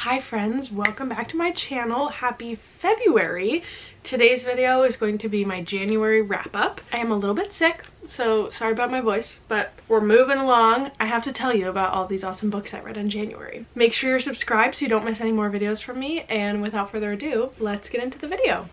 Hi friends, welcome back to my channel. Happy February. Today's video is going to be my January wrap up. I am a little bit sick, so sorry about my voice, but we're moving along. I have to tell you about all these awesome books I read in January. Make sure you're subscribed so you don't miss any more videos from me, and without further ado, let's get into the video.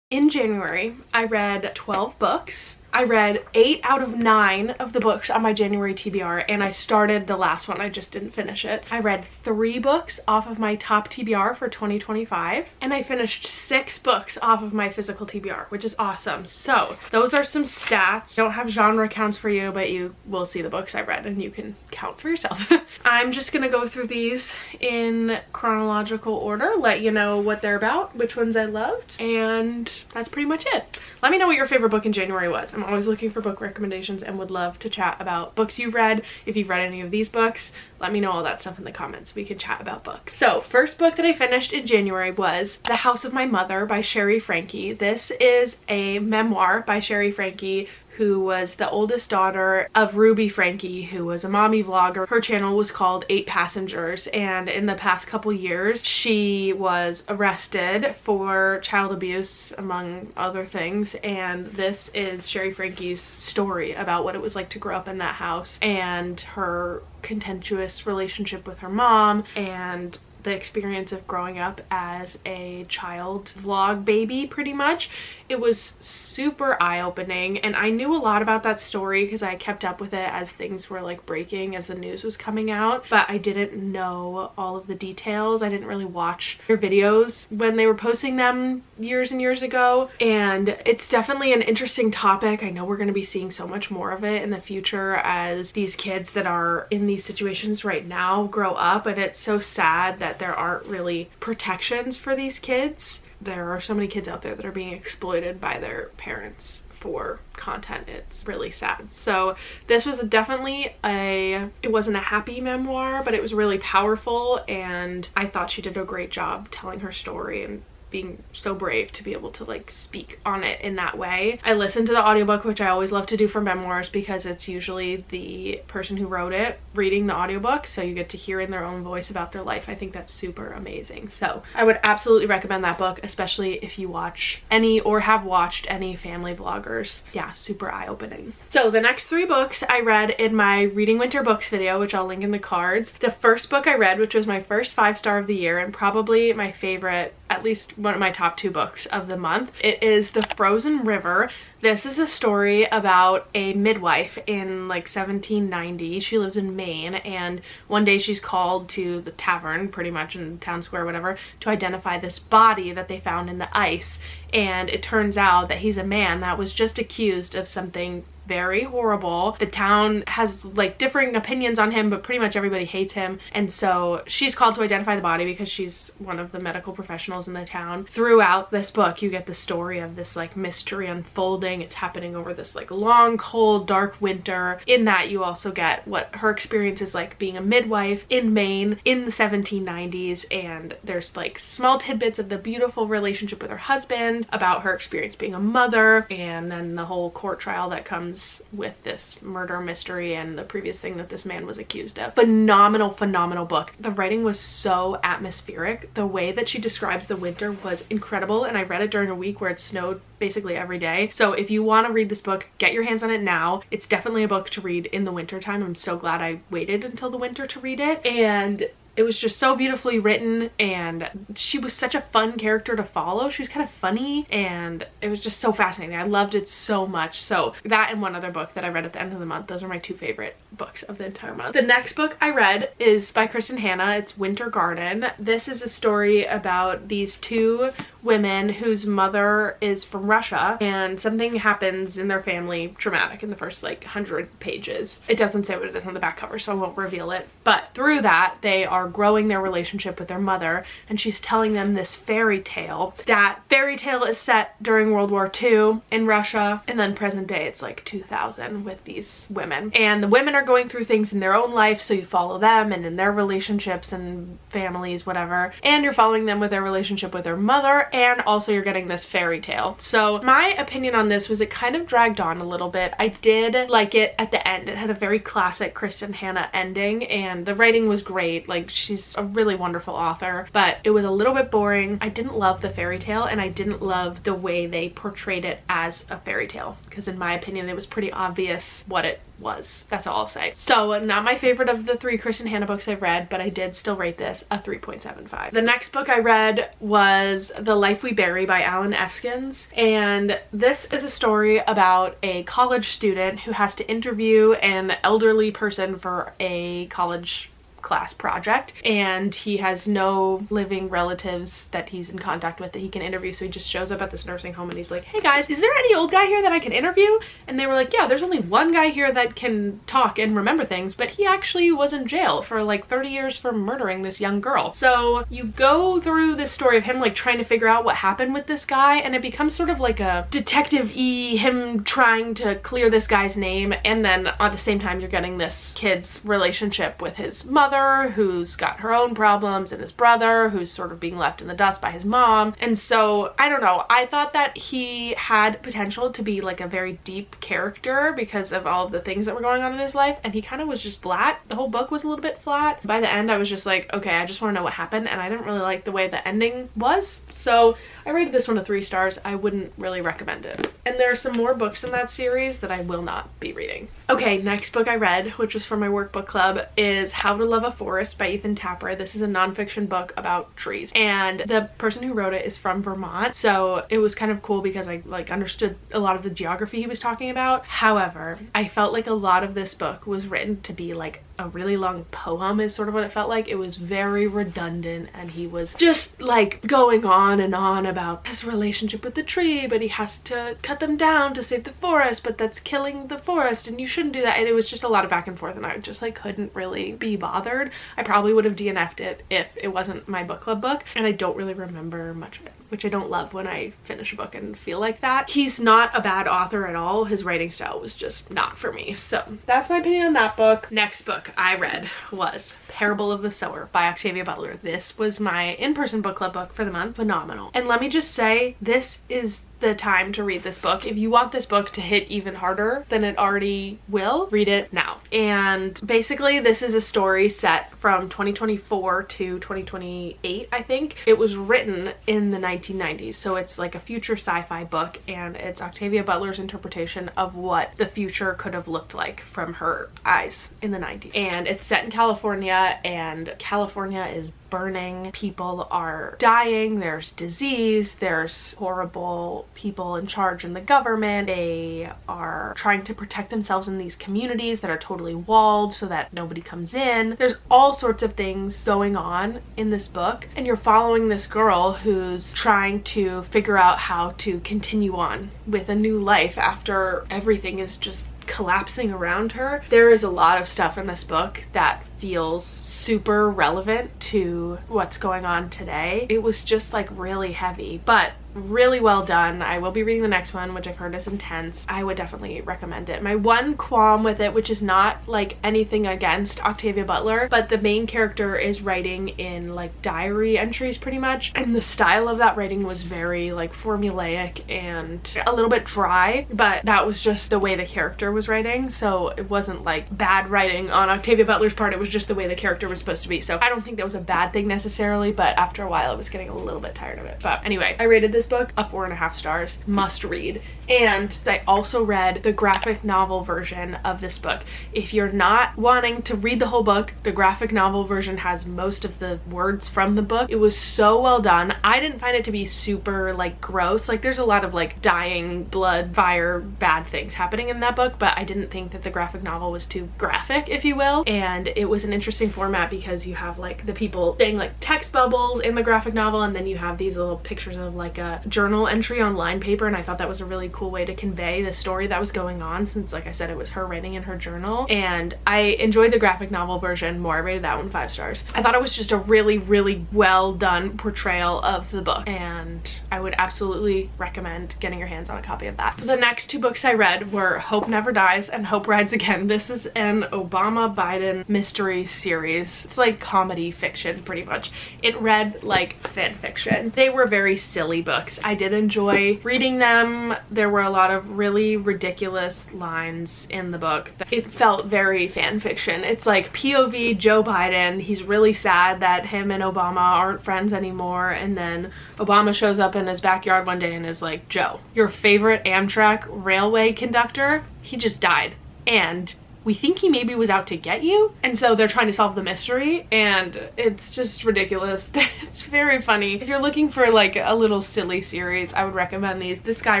In January, I read 12 books. I read 8 out of 9 of the books on my January TBR, and I started the last one. I just didn't finish it. I read 3 books off of my top TBR for 2025, and I finished 6 books off of my physical TBR, which is awesome. So those are some stats. I don't have genre counts for you, but you will see the books I read and you can count for yourself. I'm just gonna go through these in chronological order, let you know what they're about, which ones I loved, and that's pretty much it. Let me know what your favorite book in January was. I'm always looking for book recommendations and would love to chat about books you've read. If you've read any of these books, let me know all that stuff in the comments. We can chat about books. So first book that I finished in January was The House of My Mother by Sherry Frankie. This is a memoir by Sherry Frankie, who was the oldest daughter of Ruby Frankie, who was a mommy vlogger. Her channel was called 8 Passengers, and in the past couple years she was arrested for child abuse among other things, and this is Sherry Frankie's story about what it was like to grow up in that house and her contentious relationship with her mom and the experience of growing up as a child vlog baby, pretty much. It was super eye-opening, and I knew a lot about that story because I kept up with it as things were like breaking, as the news was coming out, but I didn't know all of the details. I didn't really watch her videos when they were posting them years and years ago, and it's definitely an interesting topic. I know we're going to be seeing so much more of it in the future as these kids that are in these situations right now grow up, and it's so sad that there aren't really protections for these kids. There are so many kids out there that are being exploited by their parents for content. It's really sad. So this was definitely it wasn't a happy memoir, but it was really powerful, and I thought she did a great job telling her story and being so brave to be able to like speak on it in that way. I listened to the audiobook, which I always love to do for memoirs because it's usually the person who wrote it reading the audiobook, so you get to hear in their own voice about their life. I think that's super amazing. So I would absolutely recommend that book, especially if you watch any or have watched any family vloggers. Yeah, super eye-opening. So the next 3 books I read in my Reading Winter Books video, which I'll link in the cards. The first book I read, which was my first 5-star of the year and probably my favorite, at least one of my top 2 books of the month. It is The Frozen River. This is a story about a midwife in like 1790. She lives in Maine, and one day she's called to the tavern, pretty much in the town square, whatever, to identify this body that they found in the ice. And it turns out that he's a man that was just accused of something very horrible. The town has like differing opinions on him, but pretty much everybody hates him, and so she's called to identify the body because she's one of the medical professionals in the town. Throughout this book you get the story of this like mystery unfolding. It's happening over this like long, cold, dark winter. In that you also get what her experience is like being a midwife in Maine in the 1790s, and there's like small tidbits of the beautiful relationship with her husband, about her experience being a mother, and then the whole court trial that comes with this murder mystery and the previous thing that this man was accused of. Phenomenal book. The writing was so atmospheric. The way that she describes the winter was incredible, and I read it during a week where it snowed basically every day. So if you want to read this book, get your hands on it now. It's definitely a book to read in the winter time. I'm so glad I waited until the winter to read it, and it was just so beautifully written, and she was such a fun character to follow. She was kind of funny, and it was just so fascinating. I loved it so much. So that and one other book that I read at the end of the month, those are my 2 favorite books of the entire month. The next book I read is by Kristen Hanna. It's Winter Garden. This is a story about these 2 women whose mother is from Russia, and something happens in their family dramatic in the first like 100 pages. It doesn't say what it is on the back cover, so I won't reveal it, but through that they are growing their relationship with their mother, and she's telling them this fairy tale. That fairy tale is set during World War II in Russia, and then present day it's like 2000 with these women, and the women are going through things in their own life, so you follow them and in their relationships and families, whatever, and you're following them with their relationship with their mother and also you're getting this fairy tale. So my opinion on this was it kind of dragged on a little bit. I did like it at the end. It had a very classic Kristen Hanna ending, and the writing was great. Like, she's a really wonderful author, but it was a little bit boring. I didn't love the fairy tale, and I didn't love the way they portrayed it as a fairy tale, because in my opinion it was pretty obvious what it was. That's all I'll say. So not my favorite of the 3 Kristen Hanna books I've read, but I did still rate this a 3.75. The next book I read was The Life We Bury by Alan Eskins, and this is a story about a college student who has to interview an elderly person for a college class project, and he has no living relatives that he's in contact with that he can interview, so he just shows up at this nursing home and he's like, hey guys, is there any old guy here that I can interview? And they were like, yeah, there's only one guy here that can talk and remember things, but he actually was in jail for like 30 years for murdering this young girl. So you go through this story of him like trying to figure out what happened with this guy, and it becomes sort of like a detective-y, him trying to clear this guy's name, and then at the same time you're getting this kid's relationship with his mother, who's got her own problems, and his brother who's sort of being left in the dust by his mom. And so I don't know, I thought that he had potential to be like a very deep character because of all of the things that were going on in his life, and he kind of was just flat. The whole book was a little bit flat. By the end I was just like, okay, I just want to know what happened, and I didn't really like the way the ending was, so I rated this one a 3 stars. I wouldn't really recommend it. And there are some more books in that series that I will not be reading. Okay, next book I read, which was from my workbook club, is How to Love a Forest by Ethan Tapper. This is a nonfiction book about trees, and the person who wrote it is from Vermont, so it was kind of cool because I like understood a lot of the geography he was talking about. However, I felt like a lot of this book was written to be like a really long poem, is sort of what it felt like. It was very redundant, and he was just like going on and on about his relationship with the tree, but he has to cut them down to save the forest, but that's killing the forest and you shouldn't do that. And it was just a lot of back and forth, and I just like couldn't really be bothered. I probably would have DNF'd it if it wasn't my book club book, and I don't really remember much of it, which I don't love when I finish a book and feel like that. He's not a bad author at all. His writing style was just not for me. So that's my opinion on that book. Next book I read was Parable of the Sower by Octavia Butler. This was my in-person book club book for the month. Phenomenal. And let me just say, this is the time to read this book. If you want this book to hit even harder than it already will, read it now. And basically this is a story set from 2024 to 2028, I think. It was written in the 1990s, so it's like a future sci-fi book, and it's Octavia Butler's interpretation of what the future could have looked like from her eyes in the 90s. And it's set in California, and California is burning. People are dying. There's disease. There's horrible people in charge in the government. They are trying to protect themselves in these communities that are totally walled so that nobody comes in. There's all sorts of things going on in this book, and you're following this girl who's trying to figure out how to continue on with a new life after everything is just collapsing around her. There is a lot of stuff in this book that feels super relevant to what's going on today. It was just like really heavy, but really well done. I will be reading the next one, which I've heard is intense. I would definitely recommend it. My one qualm with it, which is not like anything against Octavia Butler, but the main character is writing in like diary entries pretty much, and the style of that writing was very like formulaic and a little bit dry, but that was just the way the character was writing, so it wasn't like bad writing on Octavia Butler's part. It was just the way the character was supposed to be, so I don't think that was a bad thing necessarily, but after a while I was getting a little bit tired of it. But anyway, I rated this book a 4.5 stars. Must read. And I also read the graphic novel version of this book. If you're not wanting to read the whole book, the graphic novel version has most of the words from the book. It was so well done. I didn't find it to be super like gross. Like there's a lot of like dying, blood, fire, bad things happening in that book, but I didn't think that the graphic novel was too graphic, if you will. And it was an interesting format because you have like the people saying like text bubbles in the graphic novel, and then you have these little pictures of like a a journal entry on line paper, and I thought that was a really cool way to convey the story that was going on, since like I said, it was her writing in her journal. And I enjoyed the graphic novel version more. I rated that one 5 stars. I thought it was just a really, really well done portrayal of the book, and I would absolutely recommend getting your hands on a copy of that. The next 2 books I read were Hope Never Dies and Hope Rides Again. This is an Obama-Biden mystery series. It's like comedy fiction, pretty much. It read like fan fiction. They were very silly books. I did enjoy reading them. There were a lot of really ridiculous lines in the book. It felt very fan fiction. It's like POV Joe Biden. He's really sad that him and Obama aren't friends anymore, and then Obama shows up in his backyard one day and is like, Joe, your favorite Amtrak railway conductor, he just died, and we think he maybe was out to get you. And so they're trying to solve the mystery, and it's just ridiculous. It's very funny. If you're looking for like a little silly series, I would recommend these. This guy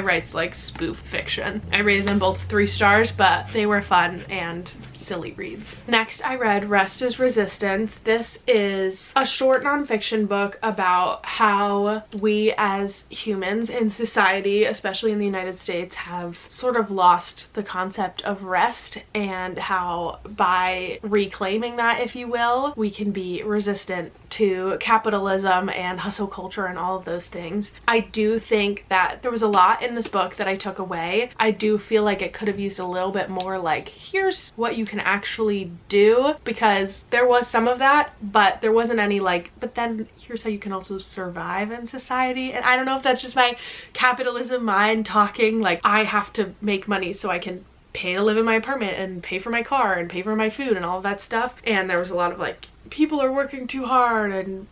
writes like spoof fiction. I rated them both 3 stars, but they were fun and silly reads. Next, I read Rest is Resistance. This is a short nonfiction book about how we as humans in society, especially in the United States, have sort of lost the concept of rest, and how by reclaiming that, if you will, we can be resistant to capitalism and hustle culture and all of those things. I do think that there was a lot in this book that I took away. I do feel like it could have used a little bit more like, here's what you can actually do, because there was some of that, but there wasn't any like, but then here's how you can also survive in society. And I don't know if that's just my capitalism mind talking, like I have to make money so I can pay to live in my apartment and pay for my car and pay for my food and all of that stuff. And there was a lot of like, people are working too hard and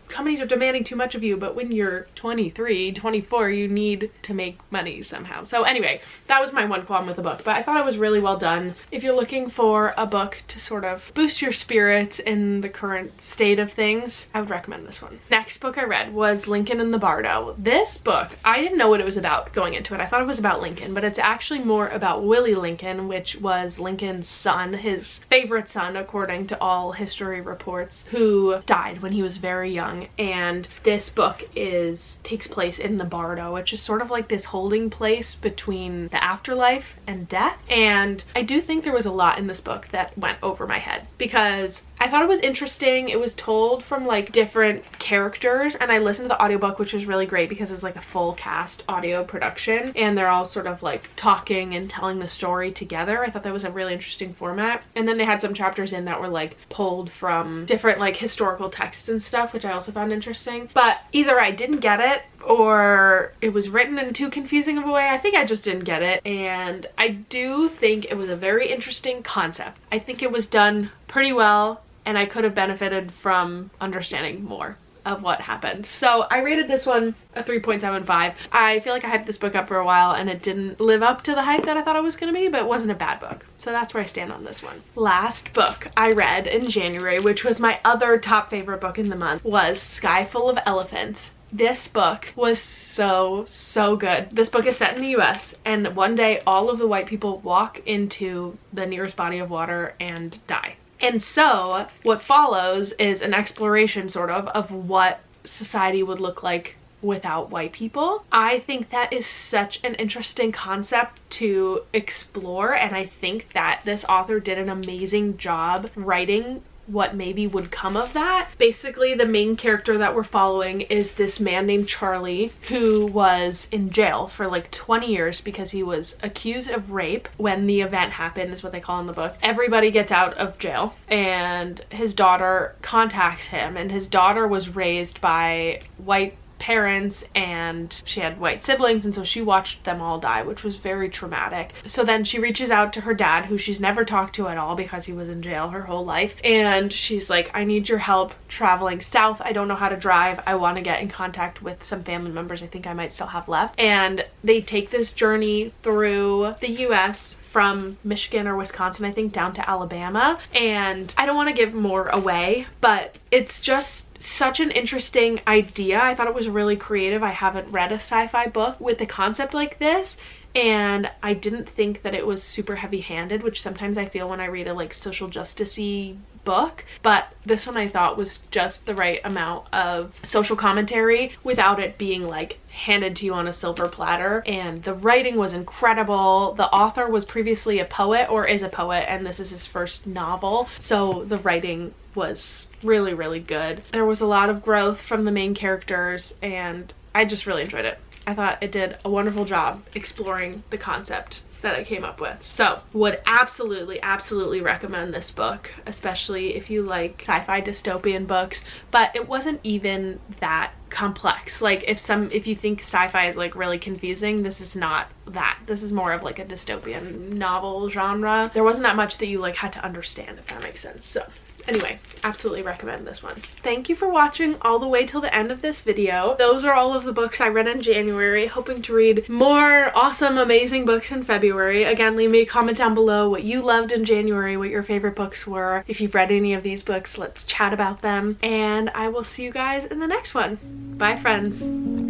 companies are demanding too much of you, but when you're 23, 24, you need to make money somehow. So anyway, that was my one qualm with the book, but I thought it was really well done. If you're looking for a book to sort of boost your spirits in the current state of things, I would recommend this one. Next book I read was Lincoln in the Bardo. This book, I didn't know what it was about going into it. I thought it was about Lincoln, but it's actually more about Willie Lincoln, which was Lincoln's son, his favorite son, according to all history reports, who died when he was very young. And this book takes place in the Bardo, which is sort of like this holding place between the afterlife and death. And I do think there was a lot in this book that went over my head, because I thought it was interesting. It was told from like different characters, and I listened to the audiobook, which was really great because it was like a full cast audio production and they're all sort of like talking and telling the story together. I thought that was a really interesting format. And then they had some chapters in that were like pulled from different like historical texts and stuff, which I also found interesting. But either I didn't get it or it was written in too confusing of a way. I think I just didn't get it, and I do think it was a very interesting concept. I think it was done pretty well, and I could have benefited from understanding more of what happened. So I rated this one a 3.75. I feel like I hyped this book up for a while and it didn't live up to the hype that I thought it was going to be, but it wasn't a bad book. So that's where I stand on this one. Last book I read in January, which was my other top favorite book in the month, was Sky Full of Elephants. This book was so good. This book is set in the US, and one day all of the white people walk into the nearest body of water and die. And so what follows is an exploration sort of what society would look like without white people. I think that is such an interesting concept to explore, and I think that this author did an amazing job writing what maybe would come of that. Basically, the main character that we're following is this man named Charlie, who was in jail for like 20 years because he was accused of rape when the event happened, is what they call in the book. Everybody gets out of jail and his daughter contacts him, and his daughter was raised by white parents and she had white siblings, and so she watched them all die, which was very traumatic. So then she reaches out to her dad, who she's never talked to at all because he was in jail her whole life, and she's like, I need your help traveling south. I don't know how to drive. I want to get in contact with some family members I think I might still have left. And they take this journey through the US from Michigan or Wisconsin, I think, down to Alabama. And I don't want to give more away, but it's just such an interesting idea. I thought it was really creative. I haven't read a sci-fi book with a concept like this, and I didn't think that it was super heavy-handed, which sometimes I feel when I read a like social justice-y book, but this one I thought was just the right amount of social commentary without it being like handed to you on a silver platter. And the writing was incredible. The author was previously a poet, or is a poet, and this is his first novel, so the writing was really, really good. There was a lot of growth from the main characters, and I just really enjoyed it. I thought it did a wonderful job exploring the concept that I came up with. So would absolutely recommend this book, especially if you like sci-fi dystopian books, but it wasn't even that complex. Like if you think sci-fi is like really confusing, this is not that. This is more of like a dystopian novel genre. There wasn't that much that you like had to understand, if that makes sense. So anyway, absolutely recommend this one. Thank you for watching all the way till the end of this video. Those are all of the books I read in January, hoping to read more awesome, amazing books in February. Again, leave me a comment down below what you loved in January, what your favorite books were. If you've read any of these books, let's chat about them. And I will see you guys in the next one. Bye, friends.